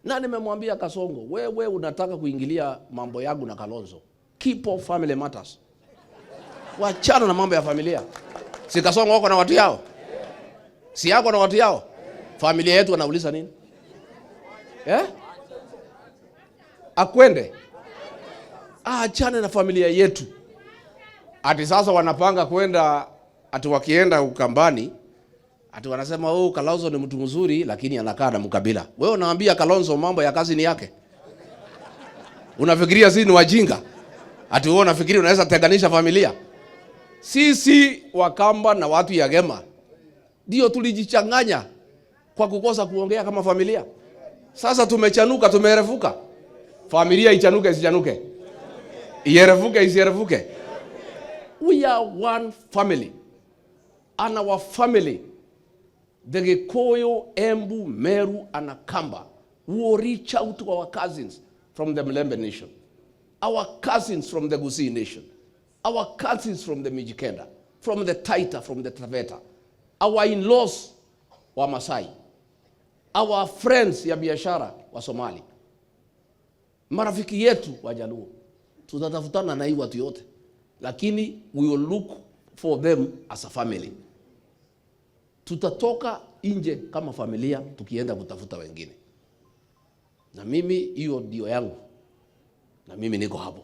Na nimemwambia Kasongo, wewe unataka kuingilia mambo yangu na Kalonzo. Keep off family matters. Wachana na mambo ya familia. Si Kasongo wako na watu yao? Si yako na watu yao? Familia yetu wanauliza nini? Akwende. Achane na familia yetu. Ati sasa wanapanga kwenda, ati wakienda Ukambani, ati wanasema Kalonzo ni mtu mzuri lakini anakaa na mkabila. Wewe unaambia Kalonzo mambo ya kazi ni yake? Unafikiria sisi ni wajinga? Ati wewe unafikiria unaweza tenganisha familia? Sisi Wakamba na watu ya Gema ndio tulijichanganya kwa kukosa kuongea kama familia. Sasa tumechanuka, tumerefuka. Familia ichanuke isichanuke? Ierefuke isierefuke? We are one family. And our family, the Gikuyu, Embu, Meru, and Akamba, will reach out to our cousins from the Mlembe Nation, our cousins from the Gusii Nation, our cousins from the Mijikenda, from the Taita, from the Taveta, our in-laws wa Masai, our friends ya biashara wa Somali, marafiki yetu wa Jaluo. Tutatafutana na hii watu yote, lakini we will look for them as a family. Tutatoka nje kama familia tukienda kutafuta wengine. Na mimi hiyo ndio yangu. Na mimi niko hapo.